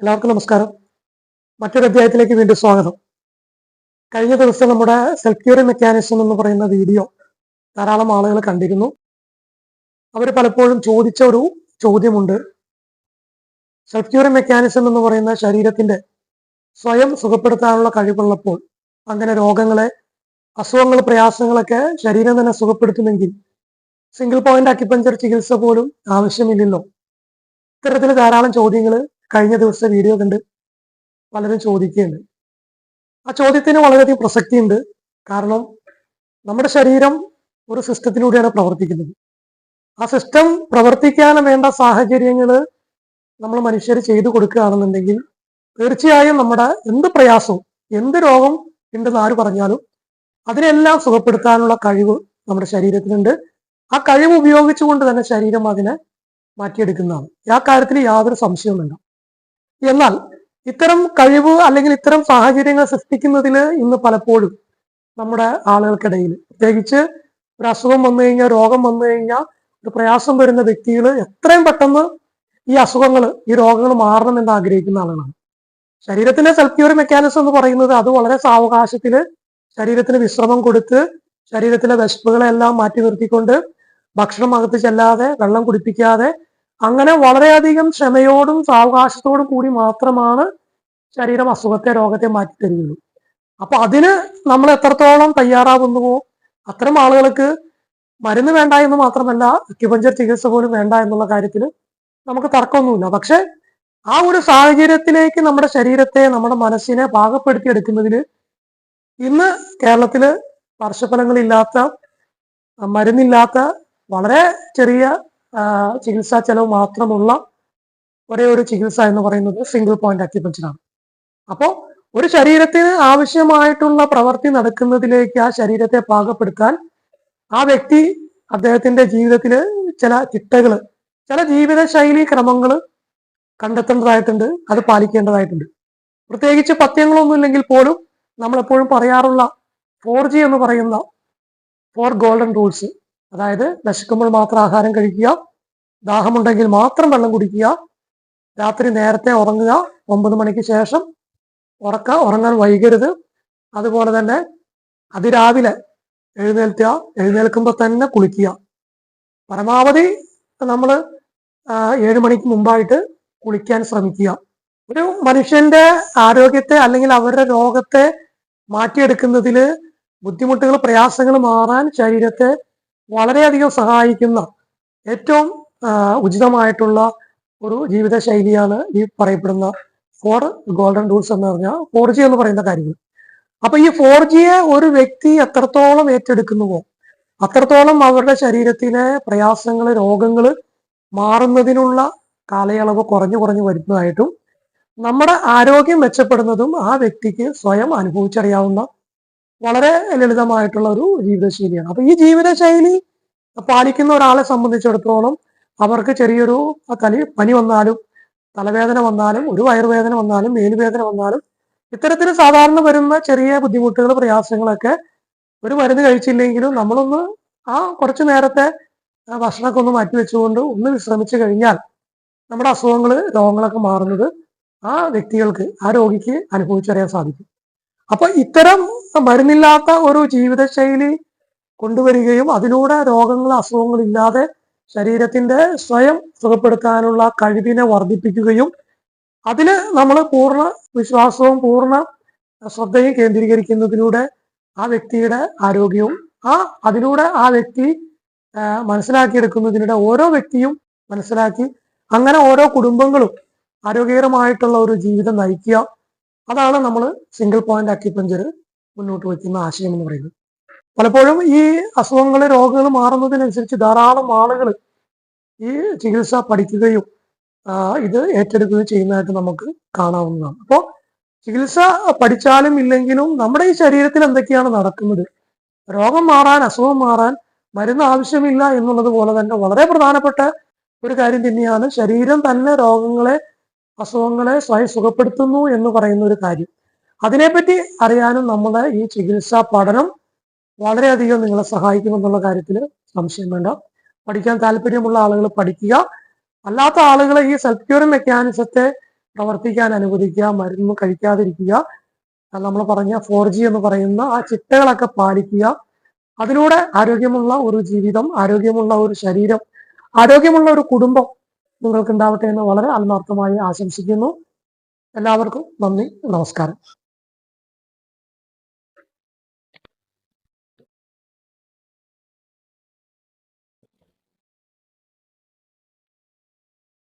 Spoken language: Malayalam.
എല്ലാവർക്കും നമസ്കാരം. മറ്റൊരു അധ്യായത്തിലേക്ക് വീണ്ടും സ്വാഗതം. കഴിഞ്ഞ ദിവസം നമ്മുടെ സെൽഫ് ക്യൂറിംഗ് മെക്കാനിസം എന്ന് പറയുന്ന വീഡിയോ ധാരാളം ആളുകൾ കണ്ടിരുന്നു. അവർ പലപ്പോഴും ചോദിച്ച ഒരു ചോദ്യമുണ്ട്. സെൽഫ് ക്യൂറിംഗ് മെക്കാനിസം എന്ന് പറയുന്ന ശരീരത്തിന്റെ സ്വയം സുഖപ്പെടുത്താനുള്ള കഴിവുള്ളപ്പോൾ, അങ്ങനെ രോഗങ്ങളെ, അസുഖങ്ങൾ, പ്രയാസങ്ങളൊക്കെ ശരീരം തന്നെ സുഖപ്പെടുത്തുമെങ്കിൽ സിംഗിൾ പോയിന്റ് അക്യുപഞ്ചർ ചികിത്സ പോലും ആവശ്യമില്ലല്ലോ. ഇത്തരത്തിൽ ധാരാളം ചോദ്യങ്ങൾ കഴിഞ്ഞ ദിവസത്തെ വീഡിയോ കണ്ട് പലരും ചോദിക്കുകയുണ്ട്. ആ ചോദ്യത്തിന് വളരെയധികം പ്രസക്തിയുണ്ട്. കാരണം നമ്മുടെ ശരീരം ഒരു സിസ്റ്റത്തിലൂടെയാണ് പ്രവർത്തിക്കുന്നത്. ആ സിസ്റ്റം പ്രവർത്തിക്കാൻ വേണ്ട സാഹചര്യങ്ങൾ നമ്മൾ മനുഷ്യർ ചെയ്തു കൊടുക്കുകയാണെന്നുണ്ടെങ്കിൽ തീർച്ചയായും നമ്മുടെ എന്ത് പ്രയാസവും, എന്ത് രോഗം ഉണ്ടെന്ന് ആര് പറഞ്ഞാലും അതിനെല്ലാം സുഖപ്പെടുത്താനുള്ള കഴിവ് നമ്മുടെ ശരീരത്തിനുണ്ട്. ആ കഴിവ് ഉപയോഗിച്ചുകൊണ്ട് തന്നെ ശരീരം അതിനെ മാറ്റിയെടുക്കുന്നതാണ്. ആ കാര്യത്തിൽ യാതൊരു സംശയവുമില്ല. എന്നാൽ ഇത്തരം കഴിവ് അല്ലെങ്കിൽ ഇത്തരം സാഹചര്യങ്ങൾ സൃഷ്ടിക്കുന്നതിൽ ഇന്ന് പലപ്പോഴും നമ്മുടെ ആളുകൾക്കിടയിൽ, പ്രത്യേകിച്ച് ഒരു അസുഖം വന്നു കഴിഞ്ഞാൽ, രോഗം വന്നു കഴിഞ്ഞാൽ, ഒരു പ്രയാസം വരുന്ന വ്യക്തികൾ എത്രയും പെട്ടെന്ന് ഈ അസുഖങ്ങൾ, ഈ രോഗങ്ങൾ മാറണമെന്ന് ആഗ്രഹിക്കുന്ന ആളുകളാണ്. ശരീരത്തിന്റെ സെൽഫ് ക്യൂറിംഗ് മെക്കാനിസം എന്ന് പറയുന്നത് അത് വളരെ സാവകാശത്തില് ശരീരത്തിന് വിശ്രമം കൊടുത്ത് ശരീരത്തിലെ വിശപ്പുകളെല്ലാം മാറ്റി നിർത്തിക്കൊണ്ട് ഭക്ഷണം അകത്ത് ചെല്ലാതെ, വെള്ളം കുടിപ്പിക്കാതെ, അങ്ങനെ വളരെയധികം ക്ഷമയോടും സാവകാശത്തോടും കൂടി മാത്രമാണ് ശരീരം അസുഖത്തെ, രോഗത്തെ മാറ്റി തരുന്നത്. അപ്പൊ അതിന് നമ്മൾ എത്രത്തോളം തയ്യാറാവുന്നുവോ അത്തരം ആളുകൾക്ക് മരുന്ന് വേണ്ട എന്ന് മാത്രമല്ല, അക്യുപഞ്ചർ ചികിത്സ പോലും വേണ്ട എന്നുള്ള കാര്യത്തിൽ നമുക്ക് തർക്കമൊന്നുമില്ല. പക്ഷെ ആ ഒരു സാഹചര്യത്തിലേക്ക് നമ്മുടെ ശരീരത്തെ, നമ്മുടെ മനസ്സിനെ പാകപ്പെടുത്തിയെടുക്കുന്നതിൽ ഇന്ന് കേരളത്തില് പാർശ്വഫലങ്ങളില്ലാത്ത, മരുന്നില്ലാത്ത, വളരെ ചെറിയ ചികിത്സാ ചെലവ് മാത്രമുള്ള ഒരേ ഒരു ചികിത്സ എന്ന് പറയുന്നത് സിംഗിൾ പോയിന്റ് അക്യുപഞ്ചറാണ്. അപ്പോൾ ഒരു ശരീരത്തിന് ആവശ്യമായിട്ടുള്ള പ്രവൃത്തി നടക്കുന്നതിലേക്ക് ആ ശരീരത്തെ പാകപ്പെടുത്താൻ ആ വ്യക്തി അദ്ദേഹത്തിന്റെ ജീവിതത്തില് ചില ചിട്ടകള്, ചില ജീവിതശൈലി ക്രമങ്ങൾ കണ്ടെത്തേണ്ടതായിട്ടുണ്ട്, അത് പാലിക്കേണ്ടതായിട്ടുണ്ട്. പ്രത്യേകിച്ച് പഥ്യങ്ങളൊന്നും ഇല്ലെങ്കിൽ പോലും നമ്മളെപ്പോഴും പറയാറുള്ള 4G എന്ന് പറയുന്ന 4 ഗോൾഡൻ റൂൾസ്, അതായത് വിശക്കുമ്പോൾ മാത്രം ആഹാരം കഴിക്കുക, ദാഹമുണ്ടെങ്കിൽ മാത്രം വെള്ളം കുടിക്കുക, രാത്രി നേരത്തെ ഉറങ്ങുക, 9 മണിക്ക് ശേഷം ഉറങ്ങാൻ വൈകരുത്, അതുപോലെ തന്നെ അതിരാവിലെ എഴുന്നേൽക്കുമ്പോൾ തന്നെ കുളിക്കുക, പരമാവധി നമ്മൾ 7 മണിക്ക് മുമ്പായിട്ട് കുളിക്കാൻ ശ്രമിക്കുക. ഒരു മനുഷ്യന്റെ ആരോഗ്യത്തെ അല്ലെങ്കിൽ അവരുടെ രോഗത്തെ മാറ്റിയെടുക്കുന്നതിൽ, ബുദ്ധിമുട്ടുകൾ, പ്രയാസങ്ങൾ മാറാൻ ശരീരത്തെ വളരെയധികം സഹായിക്കുന്ന ഏറ്റവും ഉചിതമായിട്ടുള്ള ഒരു ജീവിതശൈലിയാണ് ഈ പറയപ്പെടുന്ന 4 ഗോൾഡൻ റൂൾസ് എന്ന് പറഞ്ഞാൽ 4G എന്ന് പറയുന്ന കാര്യങ്ങൾ. അപ്പൊ ഈ 4Gയെ ഒരു വ്യക്തി എത്രത്തോളം ഏറ്റെടുക്കുന്നുവോ അത്രത്തോളം അവരുടെ ശരീരത്തിലെ പ്രയാസങ്ങൾ, രോഗങ്ങൾ മാറുന്നതിനുള്ള കാലയളവ് കുറഞ്ഞു കുറഞ്ഞു വരുന്നതായിട്ടും നമ്മുടെ ആരോഗ്യം മെച്ചപ്പെടുന്നതും ആ വ്യക്തിക്ക് സ്വയം അനുഭവിച്ചറിയാവുന്ന വളരെ ലളിതമായിട്ടുള്ള ഒരു ജീവിതശൈലിയാണ്. അപ്പൊ ഈ ജീവിതശൈലി പാലിക്കുന്ന ഒരാളെ സംബന്ധിച്ചിടത്തോളം അവർക്ക് ചെറിയൊരു പനി വന്നാലും, തലവേദന വന്നാലും, ഒരു വയറുവേദന വന്നാലും, മേലുവേദന വന്നാലും, ഇത്തരത്തിൽ സാധാരണ വരുന്ന ചെറിയ ബുദ്ധിമുട്ടുകൾ, പ്രയാസങ്ങളൊക്കെ ഒരു മരുന്ന് കഴിച്ചില്ലെങ്കിലും നമ്മളൊന്ന് കുറച്ചു നേരത്തെ ഭക്ഷണമൊക്കെ ഒന്ന് മാറ്റിവെച്ചുകൊണ്ട് ഒന്ന് വിശ്രമിച്ചു കഴിഞ്ഞാൽ നമ്മുടെ അസുഖങ്ങൾ, രോഗങ്ങളൊക്കെ മാറുന്നത് ആ വ്യക്തികൾക്ക്, ആ രോഗിക്ക് അനുഭവിച്ചറിയാൻ സാധിക്കും. അപ്പൊ ഇത്തരം മരുന്നില്ലാത്ത ഒരു ജീവിതശൈലി കൊണ്ടുവരികയും അതിലൂടെ രോഗങ്ങൾ, അസുഖങ്ങൾ ഇല്ലാതെ ശരീരത്തിന്റെ സ്വയം സുഖപ്പെടുത്താനുള്ള കഴിവിനെ വർദ്ധിപ്പിക്കുകയും അതിന് നമ്മൾ പൂർണ്ണ വിശ്വാസവും പൂർണ്ണ ശ്രദ്ധയും കേന്ദ്രീകരിക്കുന്നതിലൂടെ ആ വ്യക്തിയുടെ ആരോഗ്യവും അതിലൂടെ ആ വ്യക്തി മനസ്സിലാക്കിയെടുക്കുന്നതിലൂടെ ഓരോ വ്യക്തിയും മനസ്സിലാക്കി അങ്ങനെ ഓരോ കുടുംബങ്ങളും ആരോഗ്യകരമായിട്ടുള്ള ഒരു ജീവിതം നയിക്കുക. അതാണ് നമ്മൾ സിംഗിൾ പോയിന്റ് അക്യുപഞ്ചർ മുന്നോട്ട് വയ്ക്കുന്ന ആശയം എന്ന് പറയുന്നത്. പലപ്പോഴും ഈ അസുഖങ്ങൾ, രോഗങ്ങൾ മാറുന്നതിനനുസരിച്ച് ധാരാളം ആളുകൾ ഈ ചികിത്സ പഠിക്കുകയും ഇത് ഏറ്റെടുക്കുകയും ചെയ്യുന്നതായിട്ട് നമുക്ക് കാണാവുന്നതാണ്. അപ്പോൾ ചികിത്സ പഠിച്ചാലും ഇല്ലെങ്കിലും നമ്മുടെ ഈ ശരീരത്തിൽ എന്തൊക്കെയാണ് നടക്കുന്നത്, രോഗം മാറാൻ, അസുഖം മാറാൻ മരുന്ന് ആവശ്യമില്ല എന്നുള്ളത് പോലെ തന്നെ വളരെ പ്രധാനപ്പെട്ട ഒരു കാര്യം തന്നെയാണ് ശരീരം തന്നെ രോഗങ്ങളെ, അസുഖങ്ങളെ സ്വയം സുഖപ്പെടുത്തുന്നു എന്ന് പറയുന്ന ഒരു കാര്യം. അതിനെപ്പറ്റി അറിയാനും നമ്മുടെ ഈ ചികിത്സാ പഠനം വളരെയധികം നിങ്ങളെ സഹായിക്കുമെന്നുള്ള കാര്യത്തിൽ സംശയം വേണ്ട. പഠിക്കാൻ താല്പര്യമുള്ള ആളുകൾ പഠിക്കുക, അല്ലാത്ത ആളുകൾ ഈ സെൽഫ് ക്യൂറിംഗ് മെക്കാനിസത്തെ പ്രവർത്തിക്കാൻ അനുവദിക്കുക, മരുന്ന് കഴിക്കാതിരിക്കുക, നമ്മൾ പറഞ്ഞ 4G എന്ന് പറയുന്ന ആ ചിട്ടകളൊക്കെ പാലിക്കുക. അതിലൂടെ ആരോഗ്യമുള്ള ഒരു ജീവിതം, ആരോഗ്യമുള്ള ഒരു ശരീരം, ആരോഗ്യമുള്ള ഒരു കുടുംബം നിങ്ങൾക്ക് ഉണ്ടാവട്ടെ എന്ന് വളരെ ആത്മാർത്ഥമായി ആശംസിക്കുന്നു. എല്ലാവർക്കും നന്ദി, നമസ്കാരം.